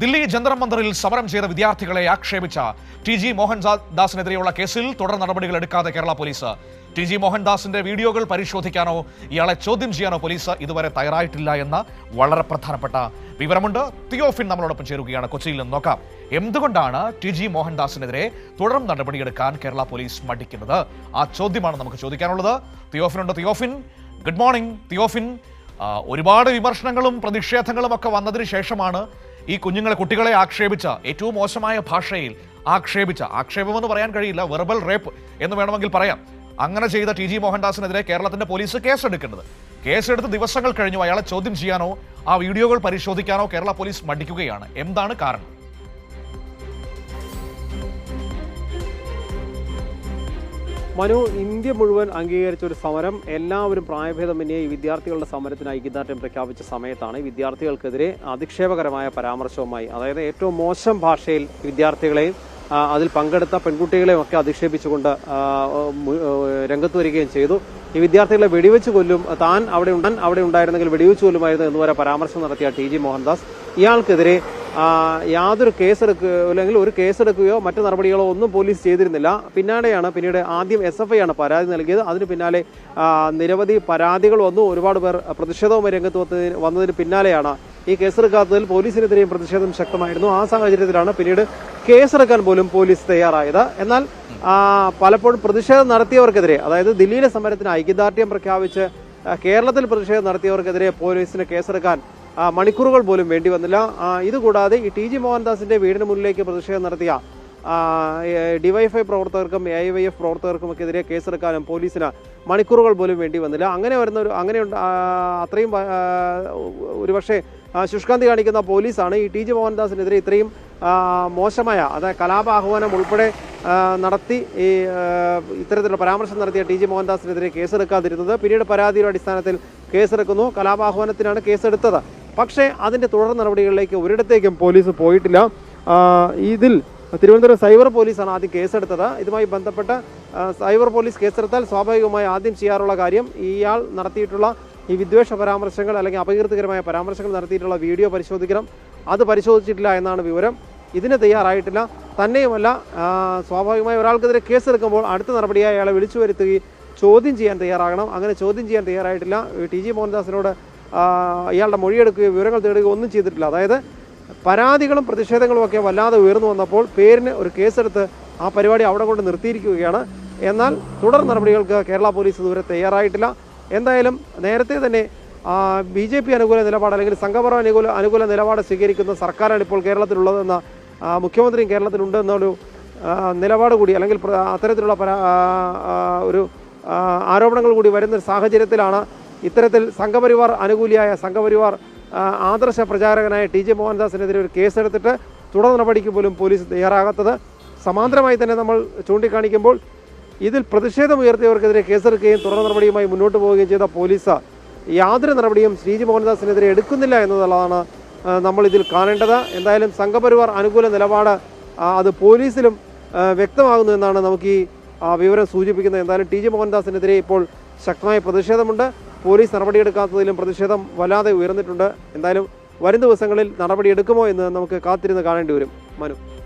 ദില്ലി ജന്തർ മന്ദറിൽ സമരം ചെയ്ത വിദ്യാർത്ഥികളെ ആക്ഷേപിച്ച ടി.ജി. മോഹൻദാസിനെതിരെയുള്ള കേസിൽ തുടർ നടപടികൾ എടുക്കാതെ കേരള പോലീസ്. ടി.ജി. മോഹൻദാസിന്റെ വീഡിയോകൾ പരിശോധിക്കാനോ ഇയാളെ ചോദ്യം ചെയ്യാനോ പോലീസ് ഇതുവരെ തയ്യാറായിട്ടില്ല എന്ന വളരെ പ്രധാനപ്പെട്ട വിവരമുണ്ട്. തിയോഫിൻ നമ്മളോടൊപ്പം ചേരുകയാണ്. കൊച്ചിയിൽ നിന്ന് നോക്കാം, എന്തുകൊണ്ടാണ് ടി.ജി. മോഹൻദാസിനെതിരെ തുടർ നടപടിയെടുക്കാൻ കേരള പോലീസ് മടിക്കുന്നത്? ആ ചോദ്യമാണ് നമുക്ക് ചോദിക്കാനുള്ളത്. തിയോഫിനുണ്ട്. Theophin, good morning. തിയോഫിൻ, ഒരുപാട് വിമർശനങ്ങളും പ്രതിഷേധങ്ങളും ഒക്കെ വന്നതിന് ശേഷമാണ് ഈ കുട്ടികളെ ആക്ഷേപിച്ച, ഏറ്റവും മോശമായ ഭാഷയിൽ ആക്ഷേപമെന്ന് പറയാൻ കഴിയില്ല, വെർബൽ റേപ്പ് എന്ന് വേണമെങ്കിൽ പറയാം, അങ്ങനെ ചെയ്ത ടി.ജി. മോഹൻദാസിനെതിരെ കേരളത്തിന്റെ പോലീസ് കേസെടുത്ത് ദിവസങ്ങൾ കഴിഞ്ഞു. അയാളെ ചോദ്യം ചെയ്യാനോ ആ വീഡിയോകൾ പരിശോധിക്കാനോ കേരള പോലീസ് മടിക്കുകയാണ്. എന്താണ് കാരണം? മനു, ഇന്ത്യ മുഴുവൻ അംഗീകരിച്ച ഒരു സമരം, എല്ലാവരും പ്രായഭേദമന്യേ ഈ വിദ്യാർത്ഥികളുടെ സമരത്തിന് ഐക്യദാർഢ്യം പ്രഖ്യാപിച്ച സമയത്താണ് ഈ വിദ്യാർത്ഥികൾക്കെതിരെ അധിക്ഷേപകരമായ പരാമർശവുമായി, അതായത് ഏറ്റവും മോശം ഭാഷയിൽ വിദ്യാർത്ഥികളെയും അതിൽ പങ്കെടുത്ത പെൺകുട്ടികളെയും ഒക്കെ അധിക്ഷേപിച്ചുകൊണ്ട് രംഗത്ത് വരികയും ചെയ്തു. ഈ വിദ്യാർത്ഥികളെ വെടിവെച്ച് കൊല്ലും, താൻ അവിടെ ഉണ്ടായിരുന്നെങ്കിൽ വെടിവെച്ച് കൊല്ലുമായിരുന്നു എന്നുവരെ പരാമർശം നടത്തിയ ടി.ജി. മോഹൻദാസ് ഇയാൾക്കെതിരെ യാതൊരു അല്ലെങ്കിൽ ഒരു കേസെടുക്കുകയോ മറ്റു നടപടികളോ ഒന്നും പോലീസ് ചെയ്തിരുന്നില്ല. പിന്നീട് ആദ്യം SFI ആണ് പരാതി നൽകിയത്. അതിന് പിന്നാലെ നിരവധി പരാതികൾ വന്നു. ഒരുപാട് പേർ പ്രതിഷേധവുമായി രംഗത്ത് വന്നതിന് പിന്നാലെയാണ് ഈ കേസെടുക്കാത്തതിൽ പോലീസിനെതിരെയും പ്രതിഷേധം ശക്തമായിരുന്നു. ആ സാഹചര്യത്തിലാണ് പിന്നീട് കേസെടുക്കാൻ പോലും പോലീസ് തയ്യാറായത്. എന്നാൽ പലപ്പോഴും പ്രതിഷേധം നടത്തിയവർക്കെതിരെ, അതായത് ദില്ലിയിലെ സമരത്തിന് ഐക്യദാർഢ്യം പ്രഖ്യാപിച്ച് കേരളത്തിൽ പ്രതിഷേധം നടത്തിയവർക്കെതിരെ പോലീസിന് കേസെടുക്കാൻ മണിക്കൂറുകൾ പോലും വേണ്ടി വന്നില്ല. ഇതുകൂടാതെ ഈ ടി.ജി. മോഹൻദാസിന്റെ വീടിന് മുന്നിലേക്ക് പ്രതിഷേധം നടത്തിയ DYFI പ്രവർത്തകർക്കും AIYF പ്രവർത്തകർക്കുമൊക്കെതിരെ കേസെടുക്കാനും പോലീസിന് മണിക്കൂറുകൾ പോലും വേണ്ടി വന്നില്ല. അത്രയും ഒരുപക്ഷെ ശുഷ്കാന്തി കാണിക്കുന്ന പോലീസാണ് ഈ ടി.ജി. മോഹൻദാസിനെതിരെ ഇത്രയും മോശമായ, അതായത് കലാപാഹ്വാനം ഉൾപ്പെടെ നടത്തി ഈ ഇത്തരത്തിലുള്ള പരാമർശം നടത്തിയ ടി.ജി. മോഹൻദാസിനെതിരെ കേസെടുക്കാതിരുന്നത്. പിന്നീട് പരാതിയുടെ അടിസ്ഥാനത്തിൽ കേസെടുക്കുന്നു. കലാപാഹ്വാനത്തിനാണ് കേസെടുത്തത്. പക്ഷേ അതിന്റെ തുടർ നടപടികളിലേക്ക് ഒരിടത്തേക്കും പോലീസ് പോയിട്ടില്ല. ഇതിൽ തിരുവനന്തപുരം സൈബർ പോലീസാണ് ആദ്യം കേസെടുത്തത്. ഇതുമായി ബന്ധപ്പെട്ട് സൈബർ പോലീസ് കേസെടുത്താൽ സ്വാഭാവികമായി ആദ്യം ചെയ്യാറുള്ള കാര്യം ഇയാൾ നടത്തിയിട്ടുള്ള ഈ വിദ്വേഷ പരാമർശങ്ങൾ അല്ലെങ്കിൽ അപകീർത്തികരമായ പരാമർശങ്ങൾ നടത്തിയിട്ടുള്ള വീഡിയോ പരിശോധിക്കണം. അത് പരിശോധിച്ചിട്ടില്ല എന്നാണ് വിവരം. ഇതിന് തയ്യാറായിട്ടില്ല. തന്നെയുമല്ല, സ്വാഭാവികമായി ഒരാൾക്കെതിരെ കേസെടുക്കുമ്പോൾ അടുത്ത നടപടിയായി അയാളെ വിളിച്ചു വരുത്തുകയും ചോദ്യം ചെയ്യാൻ തയ്യാറാകണം. അങ്ങനെ ചോദ്യം ചെയ്യാൻ തയ്യാറായിട്ടില്ല. ടി.ജി. മോഹൻദാസിനോട് ഇയാളുടെ മൊഴിയെടുക്കുകയോ വിവരങ്ങൾ തേടുകയോ ഒന്നും ചെയ്തിട്ടില്ല. അതായത് പരാതികളും പ്രതിഷേധങ്ങളും ഒക്കെ വല്ലാതെ ഉയർന്നു വന്നപ്പോൾ പേരിന് ഒരു കേസെടുത്ത് ആ പരിപാടി അവിടെ കൊണ്ട് നിർത്തിയിരിക്കുകയാണ്. എന്നാൽ തുടർ നടപടികൾക്ക് കേരള പോലീസ് ഇതുവരെ തയ്യാറായിട്ടില്ല. എന്തായാലും നേരത്തെ തന്നെ BJP അനുകൂല നിലപാട് അല്ലെങ്കിൽ സംഘപരിവാർ അനുകൂല നിലപാട് സ്വീകരിക്കുന്ന സർക്കാരാണ് ഇപ്പോൾ കേരളത്തിലുള്ളതെന്ന മുഖ്യമന്ത്രിയും കേരളത്തിലുണ്ടെന്നൊരു നിലപാട് കൂടി, അല്ലെങ്കിൽ അത്തരത്തിലുള്ള ഒരു ആരോപണങ്ങൾ കൂടി വരുന്ന സാഹചര്യത്തിലാണ് ഇത്തരത്തിൽ സംഘപരിവാർ ആദർശ പ്രചാരകനായ ടി.ജി. മോഹൻദാസിനെതിരെ ഒരു കേസെടുത്തിട്ട് തുടർ നടപടിക്ക് പോലും പോലീസ് തയ്യാറാകാത്തത്. സമാന്തരമായി തന്നെ നമ്മൾ ചൂണ്ടിക്കാണിക്കുമ്പോൾ ഇതിൽ പ്രതിഷേധം ഉയർത്തിയവർക്കെതിരെ കേസെടുക്കുകയും തുടർ നടപടിയുമായി മുന്നോട്ട് പോവുകയും ചെയ്ത പോലീസ് യാതൊരു നടപടിയും ടി.ജി. മോഹൻദാസിനെതിരെ എടുക്കുന്നില്ല എന്നുള്ളതാണ് നമ്മൾ ഇതിൽ കാണേണ്ടത്. എന്തായാലും സംഘപരിവാർ അനുകൂല നിലപാട് അത് പോലീസിലും വ്യക്തമാകുന്നു എന്നാണ് നമുക്ക് ഈ വിവരം സൂചിപ്പിക്കുന്നത്. എന്തായാലും ടി.ജി. മോഹൻദാസിനെതിരെ ഇപ്പോൾ ശക്തമായ പ്രതിഷേധമുണ്ട്. പോലീസ് നടപടിയെടുക്കാത്തതിലും പ്രതിഷേധം വല്ലാതെ ഉയർന്നിട്ടുണ്ട്. എന്തായാലും വരും ദിവസങ്ങളിൽ നടപടിയെടുക്കുമോ എന്ന് നമുക്ക് കാത്തിരുന്ന് കാണേണ്ടി വരും. മനു.